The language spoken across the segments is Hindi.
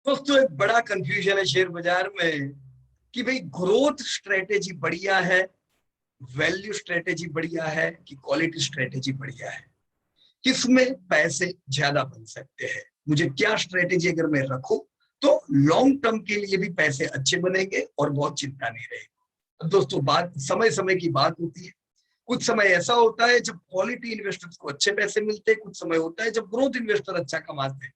दोस्तों एक बड़ा कंफ्यूजन है शेयर बाजार में कि भाई ग्रोथ स्ट्रेटेजी बढ़िया है, वैल्यू स्ट्रेटेजी बढ़िया है कि क्वालिटी स्ट्रेटेजी बढ़िया है, किसमें पैसे ज्यादा बन सकते हैं। मुझे क्या स्ट्रेटेजी अगर मैं रखूं तो लॉन्ग टर्म के लिए भी पैसे अच्छे बनेंगे और बहुत चिंता नहीं रहेगी। अब दोस्तों बात समय समय की बात होती है। कुछ समय ऐसा होता है जब क्वालिटी इन्वेस्टर्स को अच्छे पैसे मिलते हैं, कुछ समय होता है जब ग्रोथ इन्वेस्टर अच्छा कमाते हैं।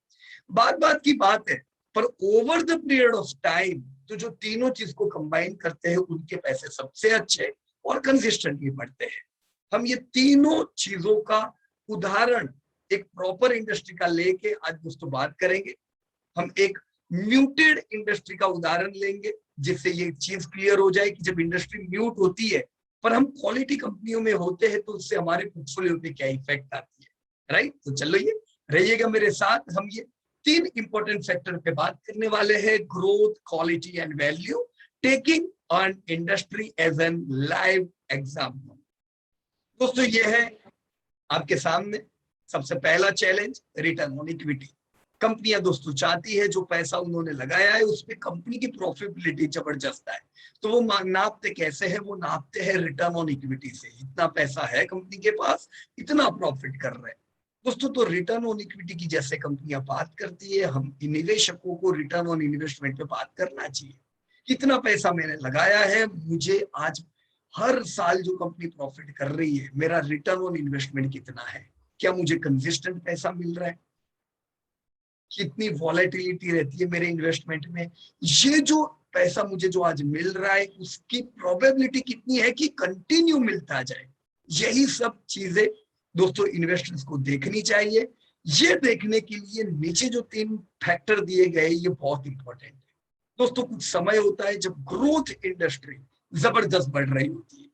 बात बात की बात है, पर over the period of time तो जो तीनों चीज को कंबाइन करते हैं उनके पैसे सबसे अच्छे और कंसिस्टेंटली बढ़ते हैं। हम ये तीनों चीजों का उदाहरण एक प्रॉपर इंडस्ट्री का लेके आज दोस्तों बात करेंगे। हम एक म्यूटेड इंडस्ट्री का उदाहरण लेंगे जिससे ये चीज क्लियर हो जाए कि जब इंडस्ट्री म्यूट होती है पर हम क्वालिटी कंपनियों में होते हैं तो उससे हमारे पोर्टफोलियो पे क्या इफेक्ट आती है। राइट, तो चलो ये रहिएगा मेरे साथ। हम ये तीन इंपॉर्टेंट फैक्टर पे बात करने वाले हैं, growth, quality and value, taking on industry as an live example. दोस्तों ये है आपके सामने सबसे पहला चैलेंज, रिटर्न ऑन इक्विटी। कंपनियां दोस्तों चाहती है जो पैसा उन्होंने लगाया है उसमें कंपनी की प्रॉफिटेबिलिटी जबरदस्त है, तो वो नापते कैसे है, वो नापते हैं रिटर्न ऑन इक्विटी से। इतना पैसा है कंपनी के पास, इतना प्रॉफिट कर रहे हैं दोस्तों। तो रिटर्न ऑन इक्विटी की जैसे कंपनियां बात करती है, हम निवेशकों को रिटर्न ऑन इन्वेस्टमेंट पे बात करना चाहिए। कितना पैसा मैंने लगाया है, मुझे आज हर साल जो कंपनी प्रॉफिट कर रही है मेरा रिटर्न ऑन इन्वेस्टमेंट कितना है, क्या मुझे कंसिस्टेंट पैसा मिल रहा है, कितनी वॉलेटिलिटी रहती है मेरे इन्वेस्टमेंट में, ये जो पैसा मुझे जो आज मिल रहा है उसकी प्रोबेबिलिटी कितनी है कि कंटिन्यू मिलता जाए। यही सब चीजें दोस्तों इन्वेस्टर्स को देखनी चाहिए। ये देखने के लिए नीचे जो तीन फैक्टर दिए गए ये बहुत इंपॉर्टेंट है दोस्तों। कुछ समय होता है जब ग्रोथ इंडस्ट्री जबरदस्त बढ़ रही होती है,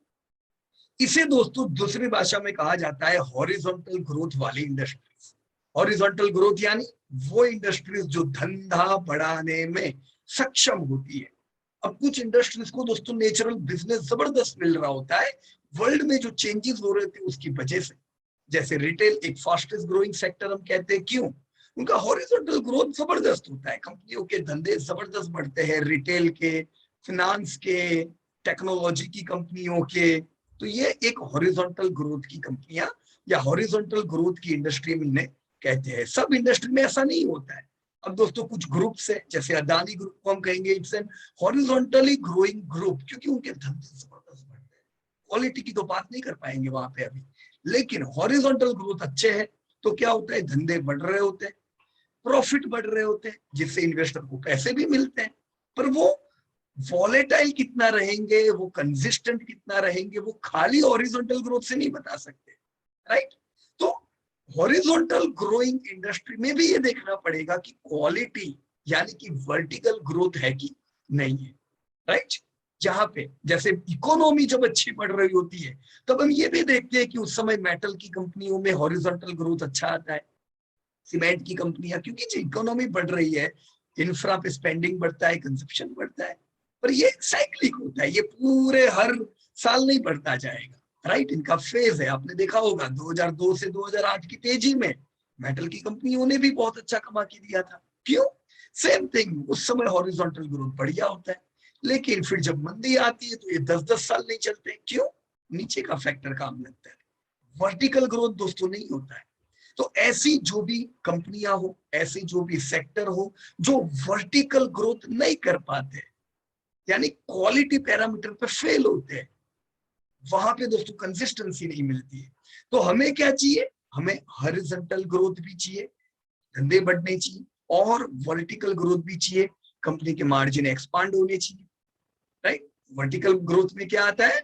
इसे दोस्तों दूसरी भाषा में कहा जाता है हॉरिजॉन्टल ग्रोथ वाली इंडस्ट्रीज। हॉरिजॉन्टल ग्रोथ यानी वो इंडस्ट्रीज जो धंधा बढ़ाने में सक्षम होती है। अब कुछ इंडस्ट्रीज को दोस्तों नेचुरल बिजनेस जबरदस्त मिल रहा होता है वर्ल्ड में जो चेंजेस हो रहे थे उसकी वजह से। जैसे रिटेल एक फास्टेस्ट ग्रोइंग सेक्टर हम कहते हैं, क्यों? उनका हॉरिजॉन्टल ग्रोथ जबरदस्त होता है, कंपनियों के धंधे जबरदस्त बढ़ते हैं, रिटेल के, फिनांस के, टेक्नोलॉजी की कंपनियों के। तो ये एक हॉरिजॉन्टल ग्रोथ की कंपनियां या हॉरिजॉन्टल ग्रोथ की इंडस्ट्री में इन्हें कहते हैं। सब इंडस्ट्री में ऐसा नहीं होता है। अब दोस्तों कुछ ग्रुप है जैसे अदानी ग्रुप को हम कहेंगे it's an horizontally growing group, क्योंकि उनके धंधे जबरदस्त बढ़ते हैं। क्वालिटी की तो बात नहीं कर पाएंगे वहां पे अभी, लेकिन हॉरिजॉन्टल ग्रोथ अच्छे है तो क्या होता है, धंधे बढ़ रहे होते हैं, प्रॉफिट बढ़ रहे होते हैं, जिससे इन्वेस्टर को पैसे भी मिलते हैं। पर वो वॉलेटाइल कितना रहेंगे, वो कंसिस्टेंट कितना रहेंगे, वो खाली हॉरिजॉन्टल ग्रोथ से नहीं बता सकते। राइट, तो हॉरिजॉन्टल ग्रोइंग इंडस्ट्री में भी ये देखना पड़ेगा कि क्वालिटी यानी कि वर्टिकल ग्रोथ है कि नहीं है। राइट, जहां पे जैसे इकोनॉमी जब अच्छी बढ़ रही होती है तब हम ये भी देखते हैं कि उस समय मेटल की कंपनियों में हॉरिजॉन्टल ग्रोथ अच्छा आता है, सीमेंट की कंपनियां, क्योंकि जो इकोनॉमी बढ़ रही है इंफ्रा पे स्पेंडिंग बढ़ता है, कंजप्शन बढ़ता है। पर ये साइक्लिक होता है, ये पूरे हर साल नहीं बढ़ता जाएगा। राइट, इनका फेज है। आपने देखा होगा 2002 से 2008 की तेजी में मेटल की कंपनियों ने भी बहुत अच्छा कमा के दिया था। क्यों? सेम थिंग, उस समय हॉरिजॉन्टल ग्रोथ बढ़िया होता है, लेकिन फिर जब मंदी आती है तो ये 10-10 साल नहीं चलते। क्यों? नीचे का फैक्टर काम लगता है, वर्टिकल ग्रोथ दोस्तों नहीं होता है। तो ऐसी जो भी कंपनियां हो, ऐसे जो भी सेक्टर हो जो वर्टिकल ग्रोथ नहीं कर पाते यानी क्वालिटी पैरामीटर पे फेल होते हैं, वहां पे दोस्तों कंसिस्टेंसी नहीं मिलती है। तो हमें क्या चाहिए, हमें हॉरिजॉन्टल ग्रोथ भी चाहिए, धंधे बढ़ने चाहिए, और वर्टिकल ग्रोथ भी चाहिए, कंपनी के मार्जिन एक्सपांड होने चाहिए। राइट, वर्टिकल ग्रोथ में क्या आता है,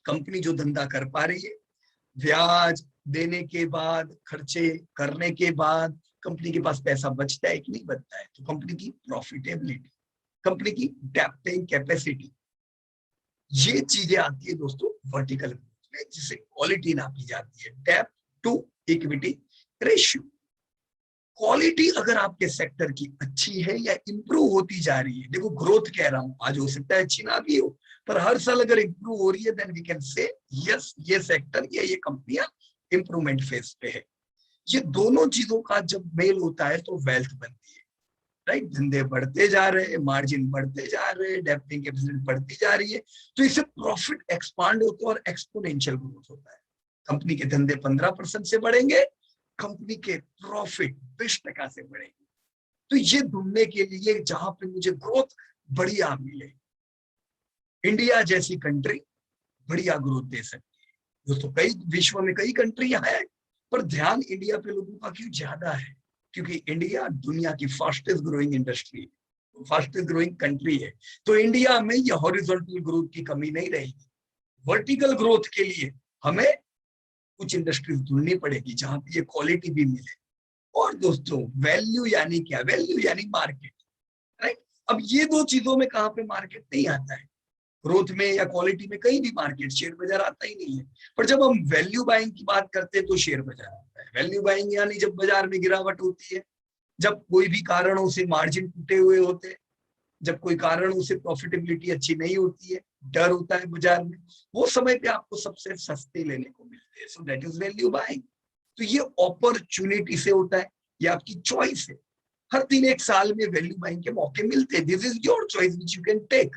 कंपनी जो धंधा कर पा रही है, ब्याज देने के बाद, खर्चे करने के बाद कंपनी के पास पैसा बचता है कि नहीं बचता है, तो कंपनी की प्रॉफिटेबिलिटी, कंपनी की डेट पेइंग कैपेसिटी, ये चीजें आती है दोस्तों वर्टिकल ग्रोथ में, जिसे क्वालिटी नापी जाती है, debt to equity ratio. Quality अगर आपके सेक्टर की अच्छी है या इंप्रूव होती जा रही है, देखो ग्रोथ कह रहा हूं, आज हो सकता है अच्छी ना भी हो, पर हर साल अगर इंप्रूव हो रही है then we can say yes ये सेक्टर या ये कंपनियां इंप्रूवमेंट फेज पे है। ये दोनों चीजों का जब मेल होता है तो वेल्थ बनती है। राइट। धंधे बढ़ते जा रहे हैं, मार्जिन बढ़ते जा रहे हैं, डेप्टिंग कैपेसिटी बढ़ती जा रही है, तो इससे प्रॉफिट एक्सपांड होता है और एक्सपोनेंशियल ग्रोथ होता है। कंपनी के धंधे 15% से बढ़ेंगे, कंपनी के प्रॉफिट 20% से बढ़ेंगे। तो ये ढूंढने के लिए जहां पे मुझे ग्रोथ बढ़िया मिले, इंडिया जैसी कंट्री बढ़िया ग्रोथ दे सकती है। दोस्तों कई विश्व में कई कंट्री है, पर ध्यान इंडिया पे लोगों का क्यों ज्यादा है? क्योंकि इंडिया दुनिया की फास्टेस्ट ग्रोइंग इंडस्ट्री है, फास्टेस्ट ग्रोइंग कंट्री है। तो इंडिया में ये हॉरिजॉन्टल ग्रोथ की कमी नहीं रहेगी। वर्टिकल ग्रोथ के लिए हमें कुछ इंडस्ट्रीज ढूंढनी पड़ेगी जहां पे ये क्वालिटी भी मिले। और दोस्तों वैल्यू यानी क्या? वैल्यू यानी मार्केट, राइट। अब ये दो चीजों में कहां पे मार्केट नहीं आता है, ग्रोथ में या क्वालिटी में कहीं भी मार्केट, शेयर बाजार आता ही नहीं है। पर जब हम वैल्यू बाइंग की बात करते हैं तो शेयर बाजार आता है। वैल्यू बाइंग यानी जब बाजार में गिरावट होती है, जब कोई भी कारणों से मार्जिन टूटे हुए होते हैं, जब कोई कारणों से प्रॉफिटेबिलिटी अच्छी नहीं होती है, डर होता है बाजार में, वो समय पे आपको सबसे सस्ते लेने को मिलते हैं। So that is value buying. तो ये अपॉर्चुनिटी से होता है, ये आपकी चॉइस है। हर 3-1 साल में वैल्यू बाइंग के मौके मिलते हैं। This is your choice which you can take.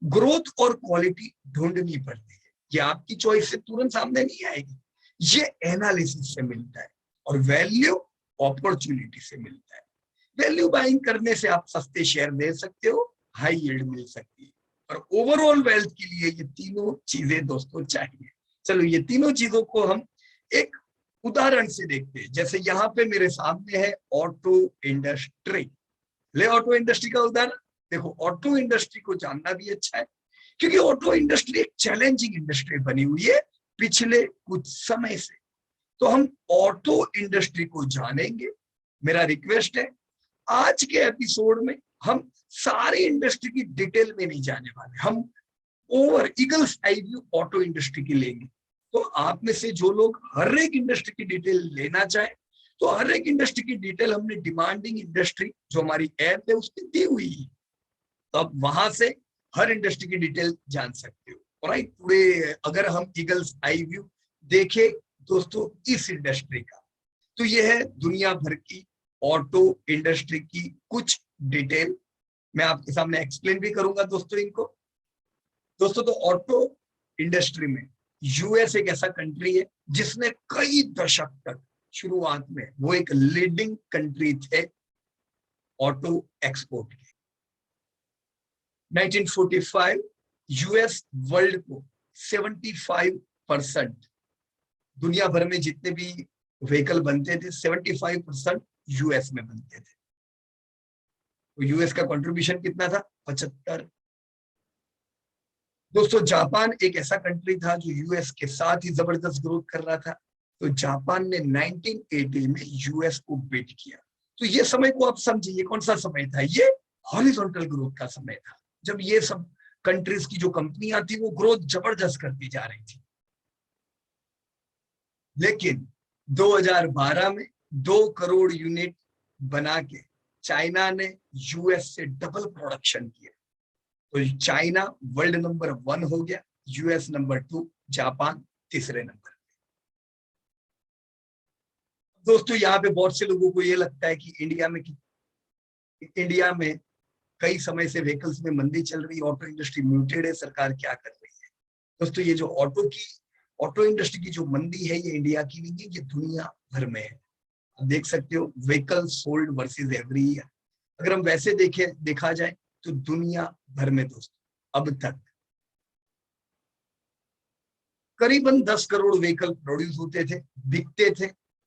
Growth और क्वालिटी ढूंढनी पड़ती है, ये आपकी चॉइस से तुरंत सामने नहीं आएगी, ये एनालिसिस से मिलता है। और वैल्यू अपॉर्चुनिटी से मिलता है। वैल्यू बाइंग करने से आप सस्ते शेयर दे सकते हो, हाई यील्ड मिल सकती है। और ओवरऑल वेल्थ के लिए ये तीनों चीजें दोस्तों चाहिए। चलो ये तीनों चीजों को हम एक उदाहरण से देखते हैं। जैसे यहाँ पे मेरे सामने है ऑटो इंडस्ट्री। ले ऑटो इंडस्ट्री का उदाहरण देखो। ऑटो इंडस्ट्री को जानना भी अच्छा है, क्योंकि ऑटो इंडस्ट्री एक चैलेंजिंग इंडस्ट्री बनी हुई है पिछले कुछ समय से। तो हम ऑटो इंडस्ट्री को जानेंगे। मेरा रिक्वेस्ट है, आज के एपिसोड में हम सारी इंडस्ट्री की डिटेल में नहीं जाने वाले, हम over eagles eye view auto industry की लेंगे। तो आप में से जो लोग हर एक इंडस्ट्री की डिटेल लेना चाहे, तो हर एक इंडस्ट्री की डिटेल हमने डिमांडिंग इंडस्ट्री जो हमारी ऐप है उसमें दी हुई है, तो आप वहां से हर इंडस्ट्री की डिटेल जान सकते हो। राइट। पूरे अगर हम ईगल्स आई व्यू देखें दोस्तों इस इंडस्ट्री का, तो यह है दुनिया भर की ऑटो इंडस्ट्री की कुछ डिटेल। मैं आपके सामने एक्सप्लेन भी करूंगा दोस्तों इनको। दोस्तों तो ऑटो इंडस्ट्री में यूएस एक ऐसा कंट्री है जिसने कई दशक तक शुरुआत में वो एक लीडिंग कंट्री थे ऑटो एक्सपोर्ट के। 1945 यूएस वर्ल्ड को 75% दुनिया भर में जितने भी व्हीकल बनते थे 75% यूएस में बनते थे। तो यूएस का कंट्रीब्यूशन कितना था? 75। दोस्तों जापान एक ऐसा कंट्री था जो यूएस के साथ ही जबरदस्त ग्रोथ कर रहा था। तो जापान ने 1980 में यूएस को बीट किया। तो ये समय को आप समझिए कौन सा समय था? ये हॉरिजॉन्टल ग्रोथ का समय था, जब ये सब कंट्रीज की जो कंपनियां थी वो ग्रोथ जबरदस्त करती जा रही थी। लेकिन 2012 में 2 करोड़ यूनिट बना के चाइना ने यूएस से डबल प्रोडक्शन किया। तो चाइना वर्ल्ड नंबर 1 हो गया, यूएस नंबर 2, जापान तीसरे नंबर। दोस्तों यहाँ पे बहुत से लोगों को ये लगता है कि इंडिया में कई समय से व्हीकल्स में मंदी चल रही है, ऑटो इंडस्ट्री म्यूटेड है, सरकार क्या कर रही है? दोस्तों ये जो ऑटो इंडस्ट्री की जो मंदी है ये इंडिया की नहीं है, ये दुनिया भर में है। आप देख सकते हो vehicle sold versus every year. अगर हम वैसे देखा जाए तो दुनिया भर में दोस्तों अब तक करीबन 10 करोड़ व्हीकल प्रोड्यूस होते थे, बिकते थे।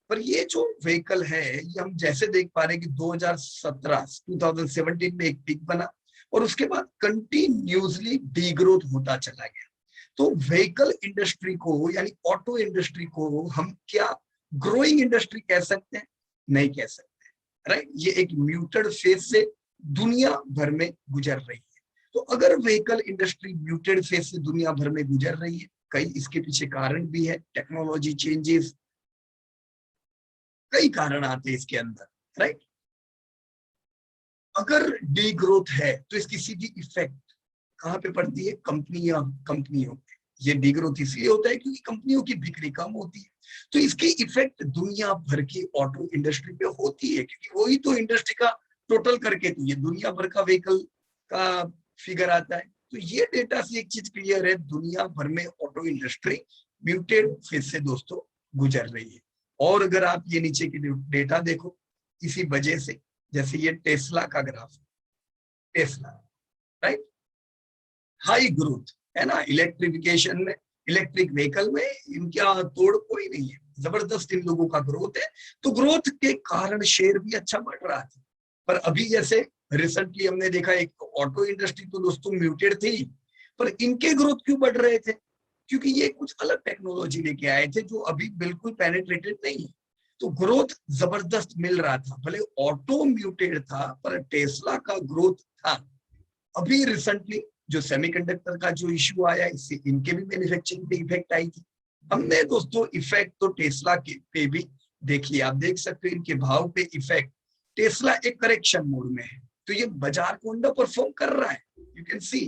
पर ये जो व्हीकल है ये हम जैसे देख पा रहे हैं कि 2017 में एक पीक बना और उसके बाद कंटिन्यूसली डीग्रोथ होता चला गया। तो व्हीकल इंडस्ट्री को यानी ऑटो इंडस्ट्री को हम क्या ग्रोइंग इंडस्ट्री कह सकते हैं? नहीं कह सकते, राइट। ये एक म्यूटेड फेज से दुनिया भर में गुजर रही है। तो अगर व्हीकल इंडस्ट्री म्यूटेड फेज से दुनिया भर में गुजर रही है, कई इसके पीछे कारण भी है, टेक्नोलॉजी चेंजेस, कई कारण आते हैं इसके अंदर, राइट। अगर डी ग्रोथ है तो इसकी सीधी इफेक्ट कहां पे पड़ती है? कंपनियों पे। ये डी ग्रोथ इसलिए होता है क्योंकि कंपनियों की बिक्री कम होती है, तो इसकी इफेक्ट दुनिया भर की ऑटो इंडस्ट्री पे होती है, क्योंकि वही तो इंडस्ट्री का टोटल करके तो ये दुनिया भर का व्हीकल का फिगर आता है। तो ये डेटा से एक चीज क्लियर है, दुनिया भर में ऑटो इंडस्ट्री म्यूटेड फेज से दोस्तों गुजर रही है। और अगर आप ये नीचे की डेटा देखो, इसी वजह से, जैसे ये टेस्ला का graph, Tesla right, high growth है ना इलेक्ट्रिफिकेशन में, इलेक्ट्रिक व्हीकल में इनका तोड़ कोई नहीं है, जबरदस्त इन लोगों का ग्रोथ है। तो ग्रोथ के कारण शेयर भी अच्छा बढ़ रहा था। पर अभी जैसे रिसेंटली हमने देखा, एक ऑटो इंडस्ट्री तो दोस्तों म्यूटेड थी, पर इनके ग्रोथ क्यों बढ़ रहे थे? क्योंकि ये कुछ अलग टेक्नोलॉजी लेके आए थे जो अभी बिल्कुल पेनिट्रेटेड नहीं है, तो ग्रोथ जबरदस्त मिल रहा था। भले ऑटो म्यूटेड था पर टेस्ला का ग्रोथ था। अभी रिसेंटली जो सेमीकंडक्टर का जो इश्यू आया, इससे इनके भी मैन्युफैक्चरिंग पे इफेक्ट आई थी। हमने दोस्तों इफेक्ट तो टेस्ला के पे भी देखिए, आप देख सकते हो इनके भाव पे इफेक्ट। टेस्ला एक करेक्शन मोड में है, तो ये बाजार को अंडर परफॉर्म कर रहा है। यू कैन सी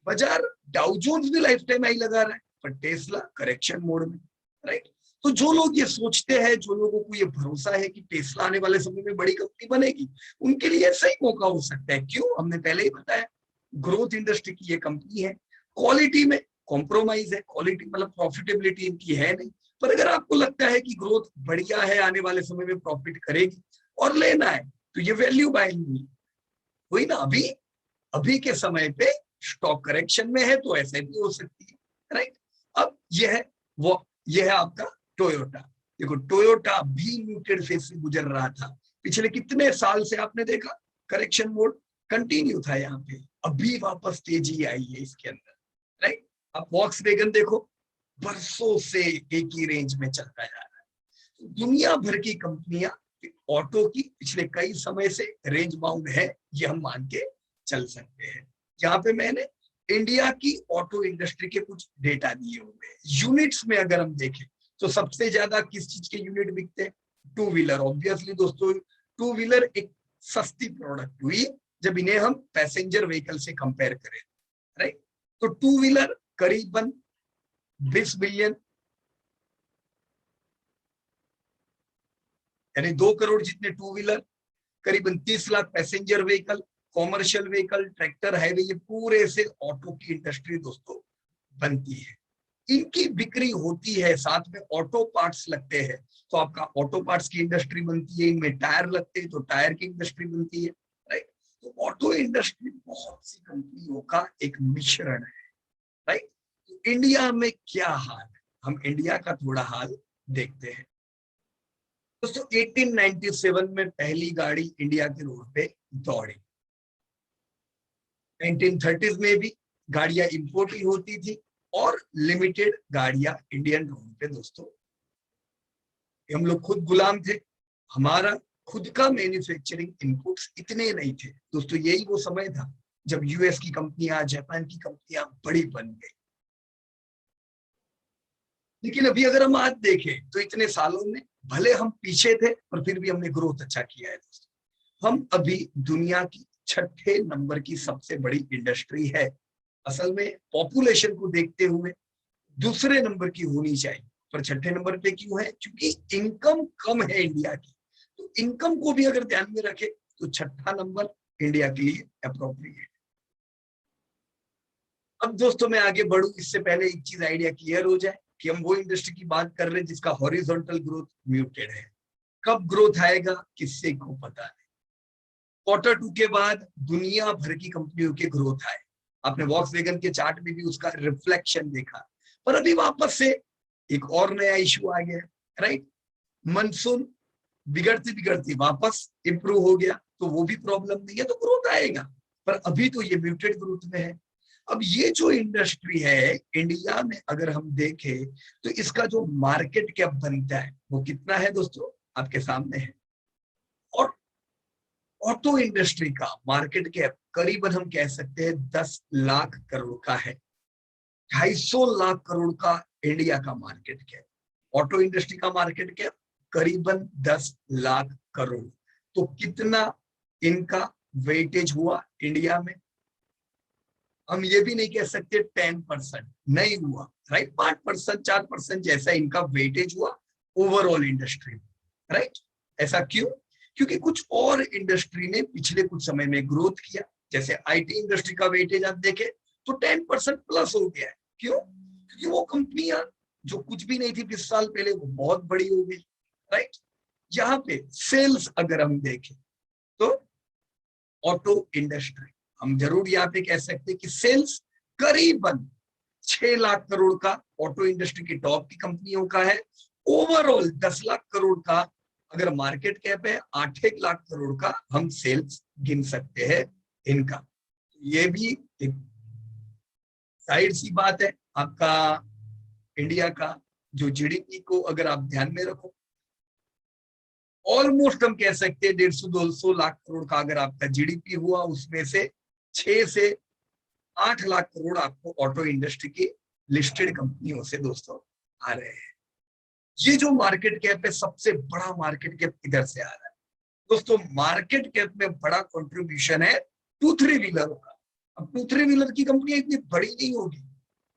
बाजार डाउ जोन्स भी लाइफ टाइम हाई लगा रहा है, पर टेस्ला करेक्शन मोड में, राइट। तो जो लोग ये सोचते हैं, जो लोगों को ये भरोसा है कि टेस्ला आने वाले समय में बड़ी कंपनी बनेगी, उनके लिए सही मौका हो सकता है। क्यों? हमने पहले ही बताया, ग्रोथ इंडस्ट्री की ये कंपनी है, क्वालिटी में कॉम्प्रोमाइज है, क्वालिटी मतलब प्रॉफिटेबिलिटी इनकी है नहीं। पर अगर आपको लगता है कि ग्रोथ बढ़िया है, आने वाले समय में प्रॉफिट करेगी और लेना है, तो ये वैल्यू बाइंग हुई ना। अभी अभी के समय पे स्टॉक करेक्शन में है, तो ऐसे भी हो सकती है, राइट। अब यह है आपका टोयोटा। देखो टोयोटा भी म्यूटेड फेज से गुजर रहा था, पिछले कितने साल से आपने देखा करेक्शन मोड कंटिन्यू था यहाँ पे, अभी वापस तेजी आई है इसके अंदर, राइट। अब वॉक्सवैगन देखो, बरसों से एक ही रेंज में चलता जा रहा है। तो दुनिया भर की कंपनियां ऑटो की पिछले कई समय से रेंज बाउंड है, ये हम मान के चल सकते हैं। यहाँ पे मैंने इंडिया की ऑटो इंडस्ट्री के कुछ डेटा दिए हुए हैं। यूनिट्स में अगर हम देखें तो सबसे ज्यादा किस चीज के यूनिट बिकते हैं? Two wheeler. ऑब्वियसली दोस्तों, टू व्हीलर एक सस्ती प्रोडक्ट हुई जब इन्हें हम पैसेंजर व्हीकल से कंपेयर करें, राइट। तो टू व्हीलर करीबन 20 बिलियन, यानी 2 करोड़ जितने टू व्हीलर, करीबन 30 lakh passenger vehicle, commercial vehicle, tractor, highway, ये पूरे से ऑटो की इंडस्ट्री दोस्तों बनती है। इनकी बिक्री होती है, साथ में ऑटो पार्ट्स लगते हैं, तो आपका ऑटो पार्ट्स की इंडस्ट्री बनती है। इनमें टायर लगते हैं तो टायर की इंडस्ट्री बनती है, राइट। तो ऑटो इंडस्ट्री बहुत सी कंपनियों का एक मिश्रण है, राइट। तो इंडिया में क्या हाल है, हम इंडिया का थोड़ा हाल देखते हैं दोस्तों। 1897 में पहली गाड़ी इंडिया के रोड पे दौड़ी। 1930s में भी गाड़ियां इंपोर्ट ही होती थी और लिमिटेड गाड़ियां इंडियन रोड पे दोस्तों, हम लोग खुद गुलाम थे। हमारा खुद का मैन्युफैक्चरिंग इनपुट्स इतने नहीं थे दोस्तों। यही वो समय था जब यूएस की कंपनियां, जापान की कंपनियां बड़ी बन गई। लेकिन अभी अगर हम आज देखें तो इतने सालों में भले हम पीछे थे, पर फिर भी हमने ग्रोथ अच्छा किया है दोस्तों। हम अभी दुनिया की 6ठे नंबर की सबसे बड़ी इंडस्ट्री है। असल में पॉपुलेशन को देखते हुए दूसरे नंबर की होनी चाहिए, पर 6ठे नंबर पे क्यों है? क्योंकि इनकम कम है इंडिया की। तो इनकम को भी अगर ध्यान में रखे तो 6ठा नंबर इंडिया के लिए अप्रोप्रिएट। अब दोस्तों मैं आगे बढ़ू, इससे पहले एक चीज आइडिया क्लियर हो जाए कि हम वो इंडस्ट्री की बात कर रहे हैं जिसका हॉरिजॉन्टल ग्रोथ म्यूटेड है। कब ग्रोथ आएगा किससे को पता नहीं। Q2 के बाद दुनिया भर की कंपनियों के ग्रोथ आए, आपने वॉक्सवैगन के चार्ट में भी उसका रिफ्लेक्शन देखा। पर अभी वापस से एक और नया इशू आ गया, राइट। मानसून बिगड़ते बिगड़ते वापस इंप्रूव हो गया, तो वो भी प्रॉब्लम नहीं है, तो ग्रोथ आएगा। पर अभी तो ये म्यूटेड ग्रोथ में है। अब ये जो इंडस्ट्री है इंडिया में अगर हम देखें तो इसका जो मार्केट कैप बनता है वो कितना है दोस्तों, आपके सामने है। और ऑटो इंडस्ट्री का मार्केट कैप करीबन हम कह सकते हैं 10 लाख करोड़ का है। 250 लाख करोड़ का इंडिया का मार्केट कैप, ऑटो इंडस्ट्री का मार्केट कैप करीबन 10 लाख करोड़। तो कितना इनका वेटेज हुआ इंडिया में? हम ये भी नहीं कह सकते 10%, नहीं हुआ, राइट। 5%, 4% जैसा इनका वेटेज हुआ ओवरऑल इंडस्ट्री में, राइट। ऐसा क्यों? क्योंकि कुछ और इंडस्ट्री ने पिछले कुछ समय में ग्रोथ किया। जैसे आईटी इंडस्ट्री का वेटेज आप देखें तो 10% प्लस हो गया है। क्यों? क्योंकि वो कंपनियां जो कुछ भी नहीं थी 20 साल पहले वो बहुत बड़ी हो गई, राइट। यहाँ पे सेल्स अगर हम देखें तो ऑटो इंडस्ट्री, हम जरूर यहाँ पे कह सकते हैं कि सेल्स करीबन 6 लाख करोड़ का ऑटो इंडस्ट्री की टॉप की कंपनियों का है। ओवरऑल 10 लाख करोड़ का अगर मार्केट कैप है, 8 लाख करोड़ का हम सेल्स गिन सकते हैं इनका। ये भी एक जाहिर सी बात है, आपका इंडिया का जो जीडीपी को अगर आप ध्यान में रखो, ऑलमोस्ट हम कह सकते हैं 150-200 लाख करोड़ का अगर आपका जीडीपी हुआ, उसमें से 6 से 8 लाख करोड़ आपको ऑटो इंडस्ट्री की लिस्टेड कंपनियों से दोस्तों आ रहे हैं। ये जो मार्केट कैप है, सबसे बड़ा मार्केट कैप इधर से आ रहा है दोस्तों। मार्केट कैप में बड़ा कंट्रीब्यूशन है 2-3 व्हीलरों का। अब 2-3 व्हीलर की कंपनी इतनी बड़ी नहीं होगी,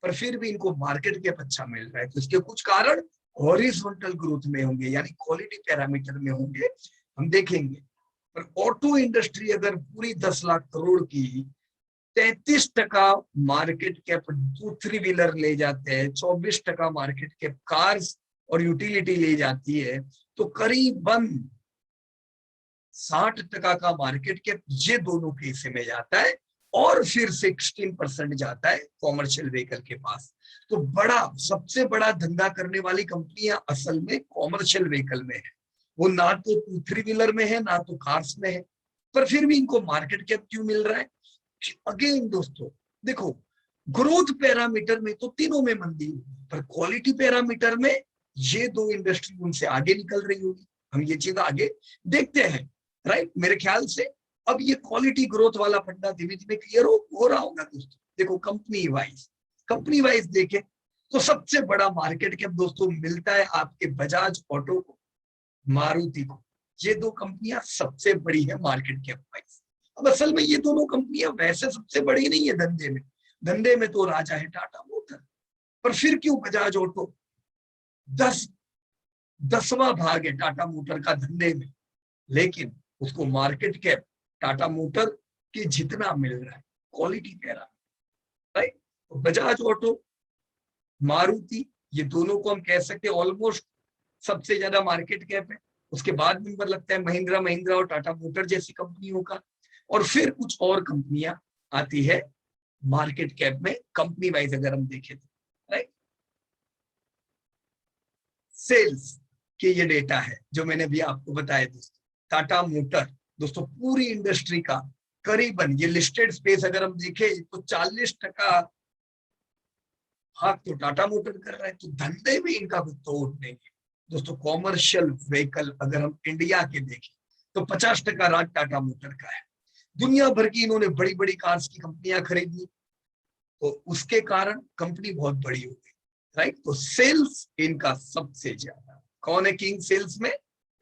पर फिर भी इनको मार्केट कैप अच्छा मिल रहा है। तो इसके कुछ कारण हॉरिजॉन्टल ग्रोथ में होंगे, यानी क्वालिटी पैरामीटर में होंगे, हम देखेंगे। पर ऑटो इंडस्ट्री अगर पूरी 10 लाख करोड़ की 33% मार्केट कैप 2-3 व्हीलर ले जाते हैं, 24% मार्केट कैप कार्स और यूटिलिटी ले जाती है, तो करीबन 60% का मार्केट कैप ये दोनों के हिस्से में जाता है, और फिर 16% जाता है कॉमर्शियल व्हीकल के पास। तो बड़ा सबसे बड़ा धंधा करने वाली कंपनियां असल में कॉमर्शियल व्हीकल में है। वो ना तो 2-3 व्हीलर में है, ना तो कार्स में है, पर फिर भी इनको मार्केट कैप क्यों मिल रहा है? अगेन दोस्तों देखो, ग्रोथ पैरामीटर में तो तीनों में मंदी होगी, पर क्वालिटी पैरामीटर में ये दो इंडस्ट्री उनसे आगे निकल रही होगी। हम ये चीज आगे देखते हैं, राइट। मेरे ख्याल से अब ये क्वालिटी ग्रोथ वाला फंडा धीमे धीमे क्लियर हो रहा होगा दोस्तों। देखो कंपनी वाइज देखें तो सबसे बड़ा मार्केट कैप दोस्तों मिलता है आपके बजाज ऑटो को, मारुति को। ये दो कंपनियां सबसे बड़ी है मार्केट कैप वाइज। अब असल में ये दोनों कंपनियां वैसे सबसे बड़ी नहीं है धंधे में तो राजा है टाटा मोटर, पर फिर क्यों बजाज ऑटो 10वां भाग है टाटा मोटर का धंधे में, लेकिन उसको मार्केट कैप टाटा मोटर के जितना मिल रहा है क्वालिटी पैरामीटर, राइट। तो बजाज ऑटो, मारुति, ये दोनों को हम कह सकते हैं ऑलमोस्ट सबसे ज्यादा मार्केट कैप है। उसके बाद नंबर लगता है महिंद्रा और टाटा मोटर जैसी कंपनियों का, और फिर कुछ और कंपनियां आती है मार्केट कैप में कंपनी वाइज अगर हम देखें तो, राइट। सेल्स के ये डेटा है जो मैंने भी आपको बताया दोस्तों। टाटा मोटर दोस्तों पूरी इंडस्ट्री का करीबन, ये लिस्टेड स्पेस अगर हम देखें तो 40% भाग तो टाटा मोटर कर रहा है। तो धंधे में इनका कोई तोड़ नहीं है दोस्तों। कॉमर्शियल व्हीकल अगर हम इंडिया के देखें तो 50% राज टाटा मोटर का है। दुनिया भर की इन्होंने बड़ी बड़ी कार्स की कंपनियां खरीदी, तो उसके कारण कंपनी बहुत बड़ी हो गई, राइट। तो सेल्स इनका सबसे ज्यादा, कौन है किंग सेल्स में?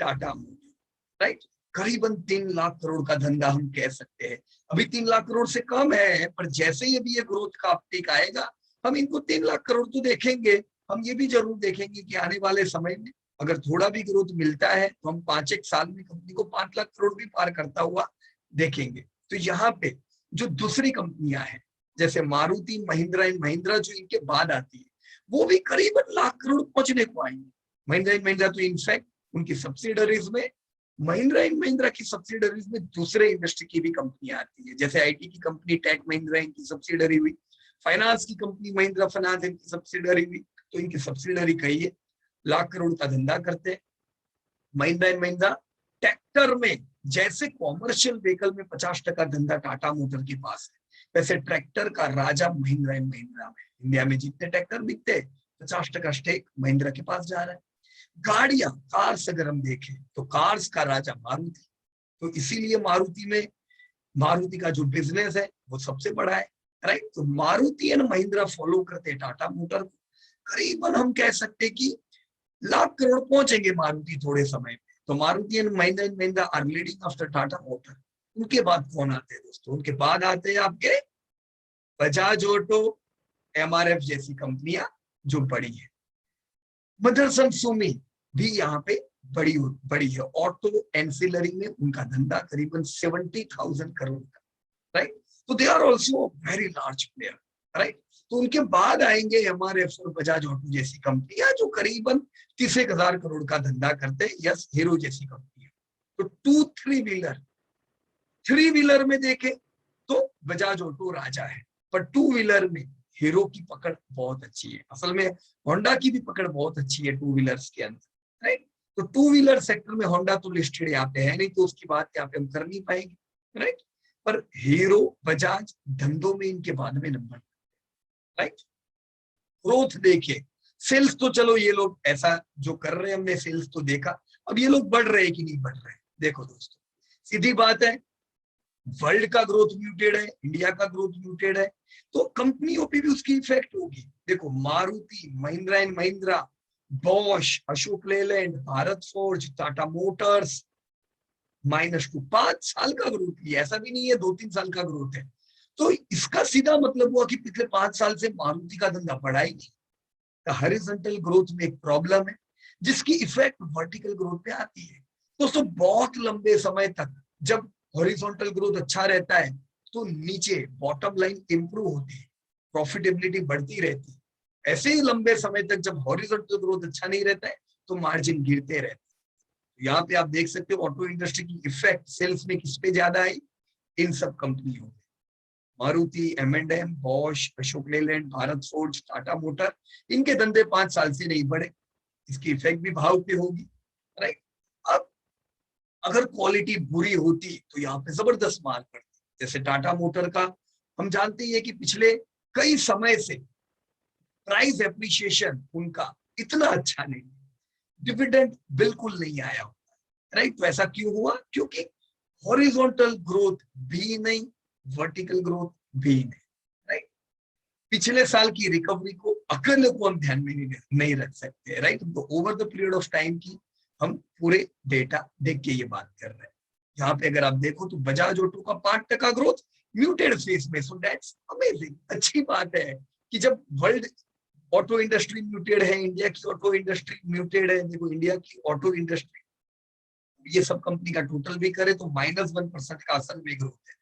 Tata motor, right. करीबन 3 लाख करोड़ का धंधा हम कह सकते हैं। अभी 3 लाख करोड़ से कम है, पर जैसे ही अभी ये ग्रोथ का अपटेक आएगा, हम इनको 3 लाख करोड़ तो देखेंगे। हम ये भी जरूर देखेंगे कि आने वाले समय में अगर थोड़ा भी ग्रोथ मिलता है तो हम 5-1 साल में कंपनी को 5 लाख करोड़ भी पार करता हुआ देखेंगे। तो यहाँ पे जो दूसरी कंपनियां हैं जैसे मारुति, महिंद्रा एंड महिंद्रा जो इनके बाद आती है, वो भी करीबन लाख करोड़ पहुंचने को आएंगे। महिंद्रा एंड महिंद्रा तो इनफैक्ट उनकी सब्सिडरीज में, महिंद्रा एंड महिंद्रा की सब्सिडरीज में दूसरे इंडस्ट्री की भी कंपनियां आती है। जैसे आईटी की कंपनी टेक महिंद्रा इनकी सब्सिडरी हुई, फाइनेंस की कंपनी महिंद्रा फाइनेंस इनकी सब्सिडरी हुई। तो इनकी सब्सिडरी कही है, लाख करोड़ का धंधा करते हैं। महिंद्रा एंड महिंद्रा ट्रैक्टर में, जैसे कॉमर्शियल व्हीकल में 50% धंधा टाटा मोटर के पास है, वैसे ट्रैक्टर का राजा महिंद्रा एंड महिंद्रा में। इंडिया में जितने ट्रैक्टर बिकते 50% स्टेक महिंद्रा के पास जा रहा है। गाड़ियां, कार्स अगर हम देखें तो कार्स का राजा मारुति, तो इसीलिए मारुति का जो बिजनेस है वो सबसे बड़ा है, राइट। तो मारुति एंड महिंद्रा फॉलो करते हैं टाटा मोटर को। करीबन हम कह सकते हैं कि लाख करोड़ पहुंचेंगे मारुति थोड़े समय में। तो Maruti and Mahindra are leading after Tata motor. उनके बाद कौन आते हैं दोस्तों? उनके बाद आते हैं आपके बजाज ऑटो, एमआरएफ जैसी कंपनियां जो बड़ी है। मदरसन सुमी भी यहाँ पे बड़ी बड़ी है। ऑटो एंसिलरी में उनका धंधा करीबन 70,000 करोड़ का, राइट। तो they are also very large player, right. तो उनके बाद आएंगे एमआरएफ और बजाज ऑटो जैसी कंपनियां जो करीबन 30,000 करोड़ का धंधा करते हैं। यस, हीरो जैसी कंपनी। तो थ्री व्हीलर में देखें तो बजाज ऑटो राजा है, पर टू व्हीलर में हीरो की पकड़ बहुत अच्छी है। असल में होंडा की भी पकड़ बहुत अच्छी है टू व्हीलर्स के अंदर, राइट। तो टू व्हीलर सेक्टर में होंडा तो लिस्टेड यहाँ पे है नहीं, तो उसकी बात यहाँ पे हम कर नहीं पाएंगे, राइट। पर हीरो बजाज धंधों में इनके बाद में नंबर, राइट। ग्रोथ देखे, सेल्स तो चलो ये लोग ऐसा जो कर रहे हैं हमने सेल्स तो देखा, अब ये लोग बढ़ रहे हैं कि नहीं बढ़ रहे हैं। देखो दोस्तों, सीधी बात है, वर्ल्ड का ग्रोथ म्यूटेड है, इंडिया का ग्रोथ म्यूटेड है, तो कंपनियों पे भी उसकी इफेक्ट होगी। देखो Maruti, Mahindra and Mahindra, Bosch, Ashok Leyland, Bharat Forge, Tata Motors -2, 5 साल का ग्रोथ ही, ऐसा भी नहीं है 2-3 साल का ग्रोथ है। तो इसका सीधा मतलब हुआ कि पिछले 5 साल से मारुति का धंधा बढ़ा ही नहीं। हॉरिजॉन्टल ग्रोथ में एक प्रॉब्लम है जिसकी इफेक्ट वर्टिकल ग्रोथ पे आती है। दोस्तों बहुत लंबे समय तक जब हॉरिजॉन्टल ग्रोथ अच्छा रहता है तो नीचे बॉटम लाइन इंप्रूव होती है, प्रॉफिटेबिलिटी बढ़ती रहती है। ऐसे ही लंबे समय तक जब हॉरिजॉन्टल ग्रोथ अच्छा नहीं रहता है तो मार्जिन गिरते रहते हैं। यहाँ पे आप देख सकते हो ऑटो इंडस्ट्री की इफेक्ट सेल्स में किस पे ज्यादा आई, इन सब कंपनियों में। मारुति, एम&एम, बॉश, अशोक लेलैंड, भारत फोर्ज, टाटा मोटर, इनके धंधे 5 साल से नहीं बढ़े, इसकी इफेक्ट भी भाव पे होगी, राइट। अब अगर क्वालिटी बुरी होती तो यहाँ पे जबरदस्त मार पड़ती। जैसे टाटा मोटर का हम जानते हैं कि पिछले कई समय से प्राइस एप्रिसिएशन उनका इतना अच्छा नहीं, डिविडेंड बिल्कुल नहीं आया होता, राइट। तो ऐसा क्यों हुआ, क्योंकि हॉरिजॉन्टल ग्रोथ भी नहीं, वर्टिकल ग्रोथ भी नहीं, राइट। पिछले साल की रिकवरी को अकेले को हम ध्यान में नहीं रख सकते, राइट। तो over the period of time की हम पूरे डेटा देख के ये बात कर रहे हैं। यहाँ पे अगर आप देखो तो बजाज ऑटो का 5% ग्रोथ म्यूटेड फेस में, सो दैट्स अमेजिंग। अच्छी बात है कि जब वर्ल्ड ऑटो इंडस्ट्री म्यूटेड है, इंडिया की ऑटो इंडस्ट्री म्यूटेड है। देखो इंडिया की ऑटो इंडस्ट्री ये सब कंपनी का टोटल भी करे तो -1% का असल में ग्रोथ है,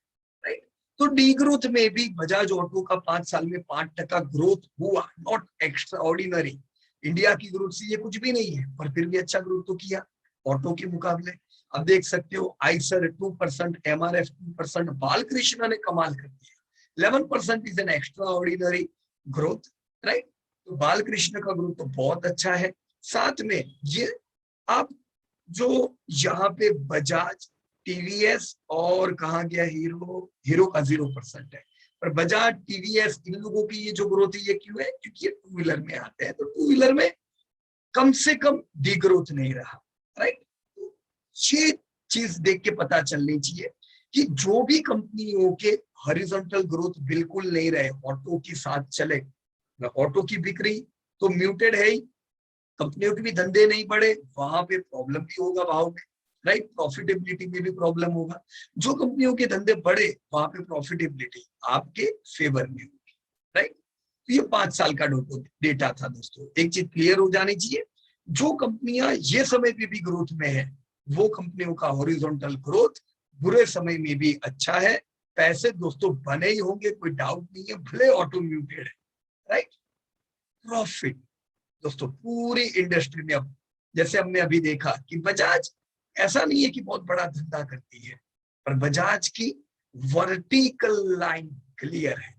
राइट। तो डी ग्रोथ में भी बजाज ऑटो का 5 साल में 5% ग्रोथ हुआ, नॉट एक्स्ट्रा ऑर्डिनरी। इंडिया की ग्रोथ से ये कुछ भी नहीं है, पर फिर भी अच्छा ग्रोथ तो किया ऑटो के मुकाबले। अब देख सकते हो आइसर 2%, एमआरएफ 2%, बालकृष्ण ने कमाल कर दिया, 11% is an extra ordinary growth, right. तो बालकृष्ण का ग्रोथ तो बहुत अच्छा है। साथ में ये आप जो यहाँ पे बजाज, टीवीएस और कहा गया हीरो का 0% है, पर बजाज, टीवीएस, इन लोगों की ये जो ग्रोथ है ये क्यों है, क्योंकि ये टू व्हीलर में आते हैं। तो टू व्हीलर में कम से कम डी ग्रोथ नहीं रहा, राइट। तो ये चीज देख के पता चलनी चाहिए कि जो भी कंपनियों के हॉरिजॉन्टल ग्रोथ बिल्कुल नहीं रहे, ऑटो के साथ चले, ऑटो की बिक्री तो म्यूटेड है ही, कंपनियों के भी धंधे नहीं बढ़े, वहां पे प्रॉब्लम भी होगा भाव में, राइट। प्रॉफिटेबिलिटी में भी प्रॉब्लम होगा। जो कंपनियों के धंधे बढ़े वहां पे प्रॉफिटेबिलिटी आपके फेवर में होगी, राइट। तो ये 5 साल का डेटा था दोस्तों। एक चीज क्लियर हो जानी चाहिए, जो कंपनियां ये समय पे भी ग्रोथ में है वो कंपनियों का हॉरिजॉन्टल ग्रोथ बुरे समय में भी अच्छा है। पैसे दोस्तों बने ही होंगे, कोई डाउट नहीं है, भले ऑटो म्यूटेड है, राइट। प्रॉफिट दोस्तों पूरी इंडस्ट्री में, अब जैसे हमने अभी देखा कि बजाज ऐसा नहीं है कि बहुत बड़ा धंधा करती है, पर बजाज की वर्टिकल लाइन क्लियर है,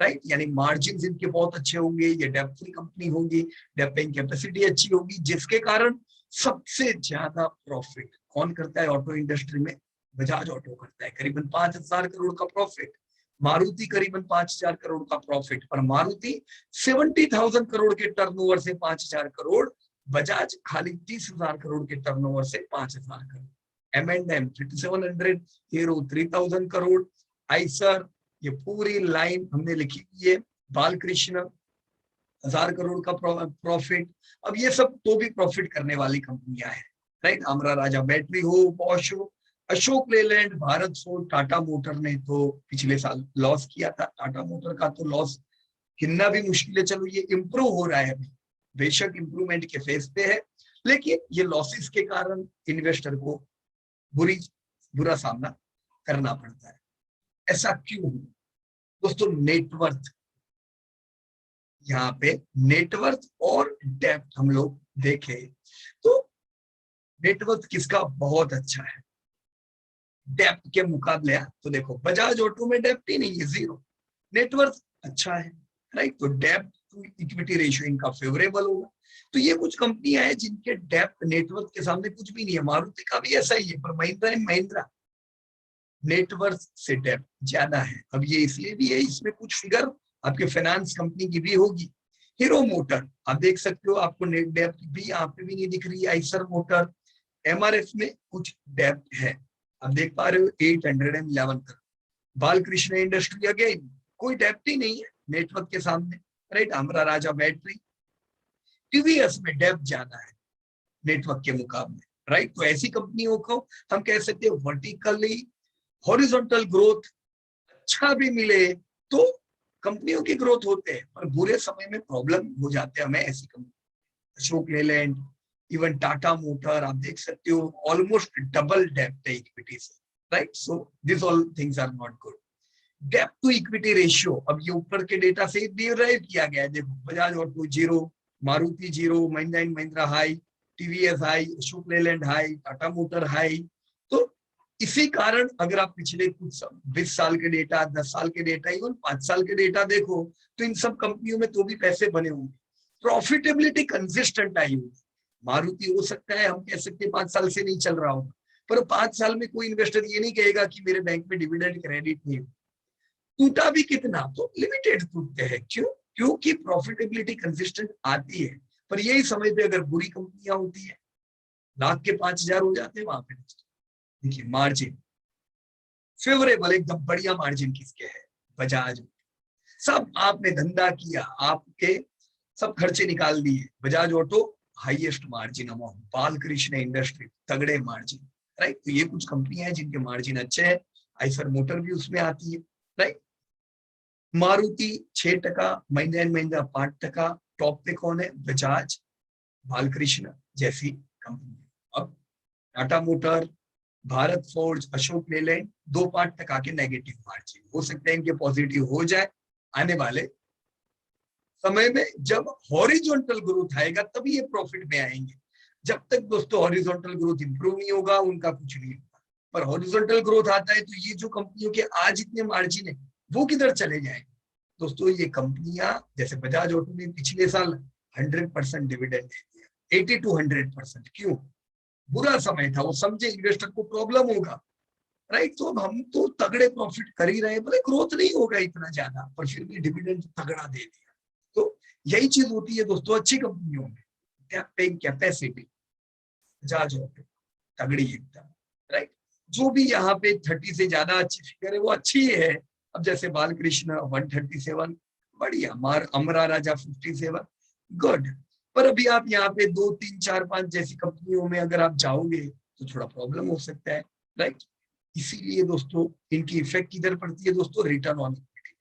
राइट। यानी मार्जिन इनके बहुत अच्छे होंगे, ये डेप्थ फ्री कंपनी होगी, डेप्थ कैपेसिटी अच्छी होगी, जिसके कारण सबसे ज्यादा प्रॉफिट कौन करता है ऑटो इंडस्ट्री में, बजाज ऑटो करता है, करीबन 5,000 करोड़ का प्रॉफिट। मारुति करीबन 5,000 करोड़ का प्रॉफिट, पर मारुति 70,000 करोड़ के टर्नओवर से 5,000 करोड़, बजाज खाली 30,000 करोड़ के टर्नओवर से 5,000 करोड़। एम&एम 3,700, हीरो 3,000 करोड़, आइसर, ये पूरी लाइन हमने लिखी हुई है, बालकृष्ण 1,000 करोड़ का प्रॉफिट। अब ये सब तो भी प्रॉफिट करने वाली कंपनियां हैं, राइट। अमरा राजा बैटरी हो, बॉश हो, अशोक लेलैंड, भारत फोर्ज, टाटा मोटर ने तो पिछले साल लॉस किया था। टाटा मोटर का तो लॉस गिनना भी मुश्किल है, चलो ये इंप्रूव हो रहा है अभी, बेशक इंप्रूवमेंट के फेज पे है, लेकिन ये लॉसेस के कारण इन्वेस्टर को बुरा सामना करना पड़ता है। ऐसा क्यों हुआ दोस्तों? नेटवर्थ, यहाँ पे नेटवर्थ और डेप्थ हम लोग देखें तो नेटवर्थ किसका बहुत अच्छा है डेप्थ के मुकाबले। तो देखो बजाज ऑटो में डेप्थ ही नहीं है, 0, नेटवर्थ अच्छा है, राइट। तो डेप्थ टू इक्विटी रेशियो इनका फेवरेबल होगा। तो ये कुछ कंपनियां हैं जिनके डेप्थ नेटवर्थ के सामने कुछ भी नहीं है। मारुति का भी ऐसा ही है, पर महिंद्रा एंड महिंद्रा नेटवर्थ से डेप्थ ज्यादा है। अब ये इसलिए भी है, इसमें कुछ फिगर आपके फाइनेंस कंपनी की भी होगी। हीरो मोटर आप देख सकते हो, आपको नेट डेप्थ भी यहाँ पे भी नहीं दिख रही है। आइसर मोटर, एमआरएफ में कुछ डेप्थ है, आप देख पा रहे हो 811 करोड़। बालकृष्ण इंडस्ट्री अगेन कोई डेप्थ ही नहीं है नेटवर्क के सामने, राइट। अमरा राजा बैटरी, टीवीएस में डेप्थ ज्यादा है नेटवर्क के मुकाबले, राइट। तो ऐसी कंपनियों को हम कह सकते हैं वर्टिकली हॉरिजॉन्टल ग्रोथ अच्छा भी मिले तो कंपनियों की ग्रोथ होते हैं, पर बुरे समय में प्रॉब्लम हो जाते हैं हमें ऐसी company. Ashok Leyland, even Tata motor आप देख सकते हो ऑलमोस्ट डबल डेप्थ है इक्विटी से, right. So this all things are not good. Depth to equity ratio, अब ये ऊपर के डेटा से डिराइव किया गया है। देखो Bajaj auto 0, Maruti 0, Mahindra and Mahindra high, TVS high, Ashok Leyland high, Tata motor high. तो इसी कारण अगर आप पिछले कुछ 20 साल के डेटा, 10 साल के डेटा, इवन 5 साल के डेटा देखो तो इन सब कंपनियों में तो भी पैसे बने होंगे, प्रॉफिटेबिलिटी कंसिस्टेंट आई होगी। मारुति हो सकता है हम कह सकते हैं 5 साल से नहीं चल रहा होगा, पर 5 साल में कोई इन्वेस्टर ये नहीं कहेगा कि मेरे बैंक में डिविडेंड क्रेडिट नहीं। टूटा भी कितना, तो लिमिटेड टूटते हैं। क्यों? क्योंकि प्रॉफिटेबिलिटी कंसिस्टेंट आती है। पर यही समय पे अगर बुरी कंपनियां होती है, लाख के 5,000 हो जाते हैं वहां पे। देखिए मार्जिन फेवरेबल, एकदम बढ़िया मार्जिन किसके है? बजाज। सब आपने धंधा किया, आपके सब खर्चे निकाल दिए, Bajaj auto highest margin amount, Balkrishna industry तगड़े मार्जिन, राइट। तो ये कुछ कंपनियां हैं जिनके मार्जिन अच्छे हैं। आइसर मोटर भी उसमें आती है, right. Maruti 6%, Mahindra and Mahindra 5%। Top पे कौन है? बजाज, बालकृष्ण जैसी कंपनी। अब टाटा मोटर, भारत फोर्ज, अशोक लेलैंड 2-5% के नेगेटिव मार्जिन, हो सकते हैं इनके पॉजिटिव हो जाए आने वाले समय में। जब हॉरिजॉन्टल ग्रोथ आएगा तभी ये प्रॉफिट में आएंगे। जब तक दोस्तों हॉरिजॉन्टल ग्रोथ इंप्रूव नहीं होगा उनका कुछ नहीं होगा। पर हॉरिजॉन्टल ग्रोथ आता है तो ये जो कंपनियों के आज इतने मार्जिन है वो किधर चले जाएंगे? दोस्तों ये कंपनियां जैसे बजाज ऑटो ने पिछले साल 100% डिविडेंड दे दिया, 80 to 100%। क्यों? बुरा समय था, वो समझे इन्वेस्टर को प्रॉब्लम होगा, राइट। तो अब हम तो तगड़े प्रॉफिट कर ही रहे, भले ग्रोथ नहीं होगा इतना ज्यादा, पर फिर भी डिविडेंड तगड़ा दे दिया। तो यही चीज होती है दोस्तों अच्छी कंपनियों में, पेइंग कैपेसिटी। बजाज ऑटो तगड़ी एकदम, राइट। जो भी यहाँ पे 30 से ज्यादा अच्छी फिगर है वो अच्छी है। अब जैसे बालकृष्ण 137, बढ़िया। अमरा राजा 57, गुड। पर अभी आप यहाँ पे 2, 3, 4, 5 जैसी कंपनियों में अगर आप जाओगे तो थोड़ा प्रॉब्लम हो सकता है, राइट। इसीलिए दोस्तों इनकी इफेक्ट किधर पड़ती है दोस्तों? Return on equity.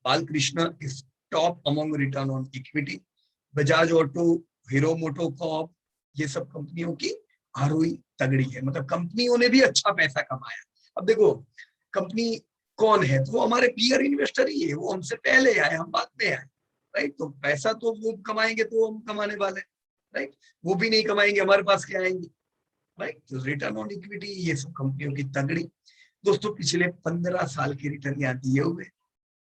Balkrishna is top among return on equity. Bajaj auto, hero MotoCorp, ये सब कंपनियों की आरओई तगड़ी है, मतलब कंपनियों ने भी अच्छा पैसा कमाया। अब देखो कंपनी कौन है? तो वो हमारे पीयर इन्वेस्टर ही है, वो हमसे पहले आए, हम बाद में आए, राइट। तो पैसा तो वो कमाएंगे तो हम कमाने वाले, राइट। वो भी नहीं कमाएंगे हमारे पास क्या आएंगे, राइट। तो रिटर्न ऑन इक्विटी ये सब कंपनियों की तगड़ी। दोस्तों पिछले 15 साल के रिटर्न यहाँ दिए हुए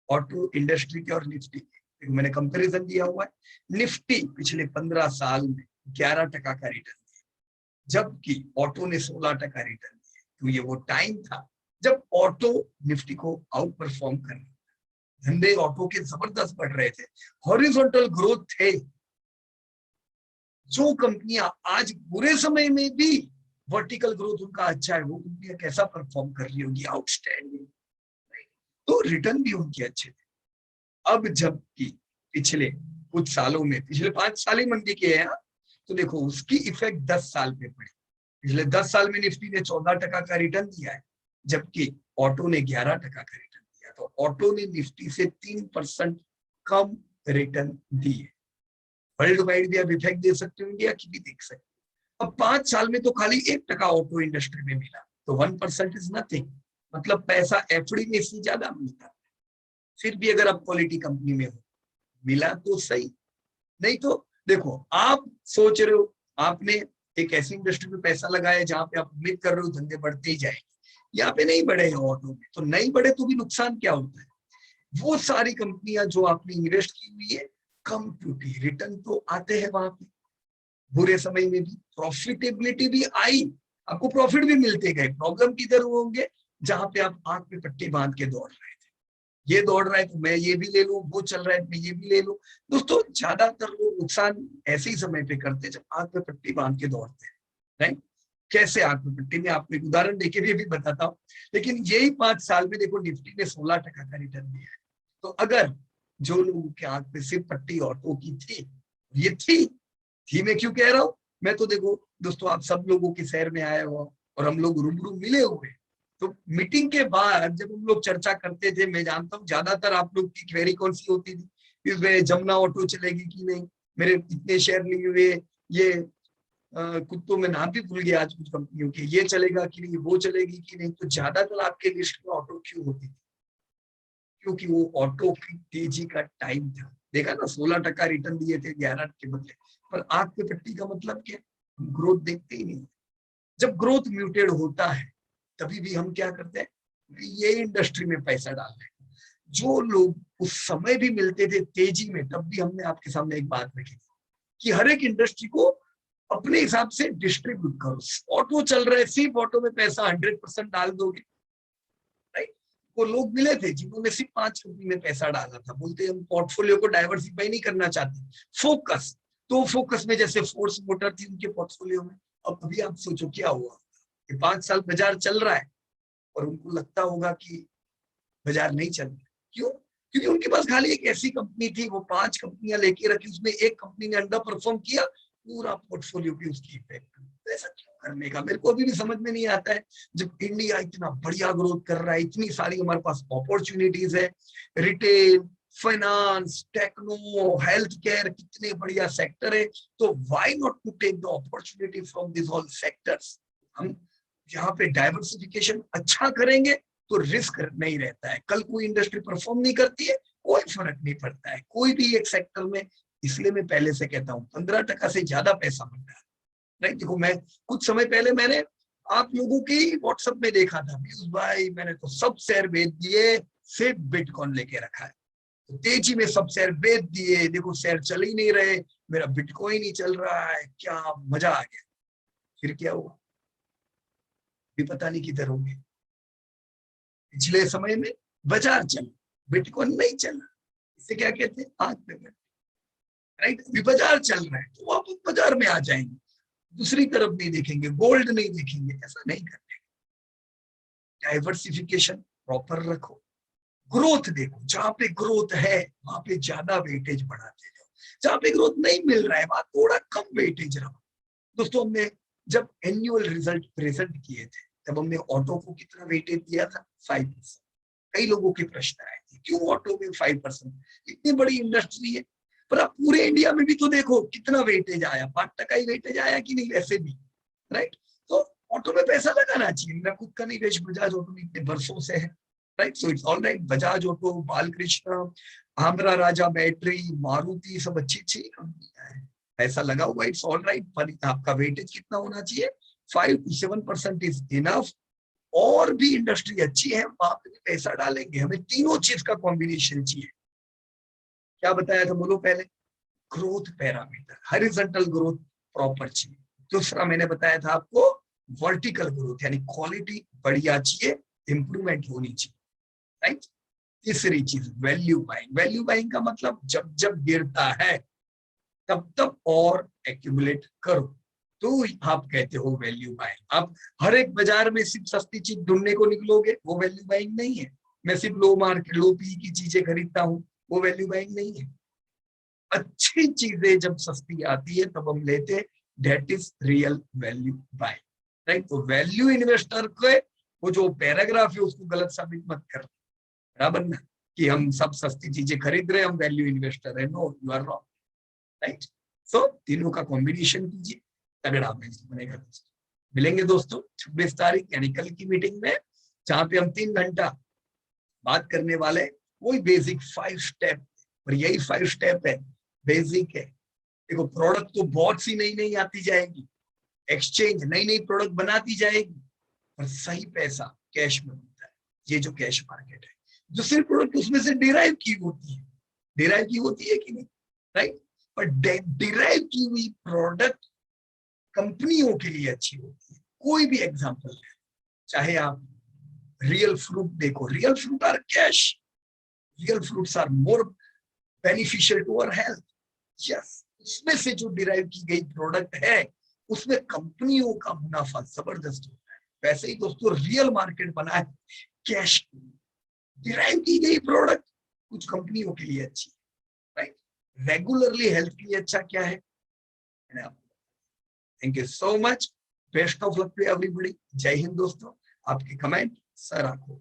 ऑटो इंडस्ट्री के और निफ्टी के, मैंने कंपैरिजन दिया हुआ है। निफ्टी पिछले 15 साल में 11% का रिटर्न दिया, जबकि ऑटो ने 16% रिटर्न दिया। तो ये वो टाइम था जब ऑटो निफ्टी को आउट परफॉर्म कर रहा था, धंधे ऑटो के जबरदस्त बढ़ रहे थे, हॉरिजॉन्टल ग्रोथ थे। जो कंपनियां आज बुरे समय में भी वर्टिकल ग्रोथ उनका अच्छा है, वो कंपनियां कैसा परफॉर्म कर रही होगी? आउटस्टैंडिंग। तो रिटर्न भी उनके अच्छे थे। अब जबकि पिछले कुछ सालों में, पिछले 5 साल ही मंदी के हैं, तो देखो उसकी इफेक्ट 10 साल पे पड़ी। पिछले 10 साल में निफ्टी ने 14% का रिटर्न दिया है, जबकि ऑटो ने 11% का रिटर्न दिया। तो ऑटो ने निफ्टी से 3% कम रिटर्न दिए। वर्ल्ड वाइड भी आप इफेक्ट दे सकते हो, इंडिया की भी देख सकते हो। अब 5 साल में तो खाली 1% ऑटो इंडस्ट्री में मिला, तो 1% इज नथिंग, मतलब पैसा एफडी में इससे ज्यादा मिलता है। फिर भी अगर आप क्वालिटी कंपनी में हो, मिला तो सही, नहीं तो देखो आप सोच रहे हो आपने एक ऐसी इंडस्ट्री में पैसा लगाया जहां पे आप उम्मीद कर रहे हो धंधे बढ़ते ही जाएंगे, यहाँ पे नहीं बढ़े हैं ऑटो में, तो नहीं बढ़े तो भी नुकसान क्या होता है, वो सारी कंपनियां जो आपने इन्वेस्ट की हुई है कम टूटी, रिटर्न तो आते हैं वहां पे, बुरे समय में भी प्रॉफिटेबिलिटी भी आई, आपको प्रॉफिट भी मिलते गए। प्रॉब्लम किधर होंगे, जहां पे आप आंख पे पट्टी बांध के दौड़ रहे थे, ये दौड़ रहा है तो मैं ये भी ले लूं, वो चल रहा है मैं ये भी ले लूं। दोस्तों ज्यादातर लोग नुकसान ऐसे ही समय पे करते जब आंख पे पट्टी बांध के दौड़ते हैं, राइट। कैसे आंख पे पट्टी, में आपको एक उदाहरण देके भी बताता हूँ। लेकिन यही 5 साल में देखो निफ्टी ने 16% का रिटर्न दिया है। तो अगर जो लोगों के आंख पे सिर्फ पट्टी ऑटो की थी, ये थी मैं क्यों कह रहा हूँ, मैं तो देखो दोस्तों आप सब लोगों के शहर में आए हो और हम लोग रूबरू मिले हुए, तो मीटिंग के बाद जब हम लोग चर्चा करते थे, मैं जानता हूँ ज्यादातर आप लोग की क्वेरी कौन सी होती थी, इसमें जमुना ऑटो चलेगी कि नहीं, मेरे इतने शेयर लिए हुए, ये कुत्तों में नाम भी भूल गया आज कुछ कंपनियों के, ये चलेगा कि नहीं, वो चलेगी कि नहीं। तो ज्यादातर आपके लिस्ट में ऑटो क्यों होती थी, क्योंकि वो ऑटो की तेजी का टाइम था। देखा ना 16% रिटर्न दिए थे 11 के बदले, पर आग पे पट्टी का मतलब क्या, ग्रोथ देखते ही नहीं। जब ग्रोथ म्यूटेड होता है तभी भी हम क्या करते हैं, ये इंडस्ट्री में पैसा डाल रहे हैं। जो लोग उस समय भी मिलते थे तेजी में, तब भी हमने आपके सामने एक बात रखी कि हर एक इंडस्ट्री को अपने हिसाब से डिस्ट्रीब्यूट करो। ऑटो चल रहा है, सिर्फ ऑटो में पैसा 100% डाल दोगे, राइट। वो लोग मिले थे जिन्होंने सिर्फ 5 कंपनी में पैसा डाला था, बोलते हम पोर्टफोलियो को डाइवर्सिफाई नहीं करना चाहते, फोकस। तो फोकस में जैसे फोर्स मोटर थी उनके पोर्टफोलियो में। अब अभी आप सोचो क्या हुआ, कि 5 साल बाजार चल रहा है और उनको लगता होगा कि बाजार नहीं चल रहा। क्यों, क्योंकि उनके पास खाली एक ऐसी कंपनी थी, वो 5 कंपनियां लेके रखी, उसमें एक कंपनी ने अंडर परफॉर्म किया, पूरा पोर्टफोलियो पे उसकी इफेक्ट। ऐसा क्यों करने का मेरे को अभी भी समझ में नहीं आता है, जब इंडिया इतना बढ़िया ग्रोथ कर रहा है, इतनी सारी हमारे पास अपॉर्चुनिटीज है, retail, finance, techno, health care, कितने बढ़िया सेक्टर है, तो why not to take the opportunity from this all sectors. हम यहाँ पे डाइवर्सिफिकेशन अच्छा करेंगे तो रिस्क नहीं रहता है, कल कोई इंडस्ट्री परफॉर्म नहीं करती है कोई फर्क नहीं पड़ता है, कोई भी एक सेक्टर में। इसलिए मैं पहले से कहता हूँ 15% से ज्यादा पैसा बन रहा है, राइट। देखो मैं कुछ समय पहले मैंने आप लोगों की व्हाट्सएप में देखा था, पीयूष भाई मैंने तो सब शेयर बेच दिए, सिर्फ बिटकॉइन लेके रखा है, तो तेजी में सब शेयर बेच दिए, देखो शेयर चल ही नहीं रहे, मेरा बिटकॉइन ही चल रहा है, क्या मजा आ गया। फिर क्या हुआ भी पता नहीं किधर होंगे। पिछले समय में बाजार चल, बिटकॉइन नहीं चला, इसे क्या कहते हैं, आंख पे पट्टी, राइट। अभी बाजार चल रहा है तो आप बाजार में आ जाएंगे, दूसरी तरफ नहीं देखेंगे, गोल्ड नहीं देखेंगे, ऐसा नहीं करते। डाइवर्सिफिकेशन प्रॉपर रखो, ग्रोथ देखो, जहां पे ग्रोथ है वहां पे ज्यादा वेटेज बढ़ाते जाओ, जहां पे ग्रोथ नहीं मिल रहा है वहां थोड़ा कम वेटेज रखो। दोस्तों हमने जब एनुअल रिजल्ट प्रेजेंट किए थे तब हमने ऑटो को कितना वेटेज दिया था, 5%। कई लोगों के प्रश्न आए थे क्यों ऑटो में 5%, इतनी बड़ी इंडस्ट्री है। पर आप पूरे इंडिया में भी तो देखो कितना वेटेज आया, 5% ही वेटेज आया कि नहीं, वैसे भी, राइट। तो ऑटो में पैसा लगाना चाहिए, मेरा खुद का निवेश बजाज ऑटो में इतने वर्षों से है, right. So it's all right, Bajaj auto, Balkrishna, Andhra Raja battery, Maruti, सब अच्छी अच्छी कंपनियां हैं, पैसा लगा हुआ, इट्स ऑल राइट। पर आपका वेटेज कितना होना चाहिए, 5 to 7% इज इनफ। और भी इंडस्ट्री अच्छी है वहां पे भी पैसा डालेंगे, हमें तीनों चीज का कॉम्बिनेशन चाहिए। क्या बताया था बोलो पहले, growth parameter, horizontal growth proper चाहिए। दूसरा मैंने बताया था आपको वर्टिकल ग्रोथ, यानी क्वालिटी बढ़िया चाहिए, इंप्रूवमेंट होनी चाहिए, राइट। तीसरी चीज वैल्यू बाइंग, वैल्यू बाइंग का मतलब जब जब गिरता है तब तब और एक्यूमुलेट करो, तो आप कहते हो वैल्यू बाइंग। आप हर एक बाजार में सिर्फ सस्ती चीज ढूंढने को निकलोगे, वो वैल्यू बाइंग नहीं है। मैं सिर्फ लो मार्केट, लो पी की चीजें खरीदता हूँ, वो वैल्यू बाइंग नहीं है। अच्छी चीजें जब सस्ती आती है तब हम लेते हैं, that is real value buying, right. तो वैल्यू इन्वेस्टर के वो जो पैराग्राफ है उसको गलत साबित मत कर, बराबर ना, कि हम सब सस्ती चीजें खरीद रहे हैं, हम वैल्यू इन्वेस्टर है, no you are wrong, right. So तीनों का कॉम्बिनेशन कीजिए, तगड़ा बिजनेस बनेगा दोस्तों। मिलेंगे दोस्तों 26 तारीख यानी कल की मीटिंग में, जहां पे हम 3 घंटा बात करने वाले वही बेसिक 5 स्टेप, और यही 5 स्टेप है, बेसिक है। देखो प्रोडक्ट तो बहुत सी नई नई आती जाएगी, एक्सचेंज नई नई प्रोडक्ट बनाती जाएगी, और सही पैसा कैश में मिलता है। ये जो कैश मार्केट है, दूसरी प्रोडक्ट उसमें से डिराइव की होती है, डिराइव की होती है कि नहीं, राइट। पर डिराइव की हुई प्रोडक्ट कंपनियों के लिए अच्छी होती है। कोई भी एग्जांपल है, चाहे आप रियल फ्रूट देखो, real fruit are cash, real fruits are more beneficial to our health. Yes, उसमें से जो डिराइव की गई प्रोडक्ट है उसमें कंपनियों का मुनाफा जबरदस्त होता है। वैसे ही दोस्तों रियल मार्केट बना है कैश की, डिराइव की गई प्रोडक्ट कुछ कंपनियों के लिए अच्छी है, राइट। रेगुलरली हेल्थ के लिए अच्छा क्या है। Thank you so much, best of luck to everybody. जय हिंद दोस्तों। आपके कमेंट सर आंखों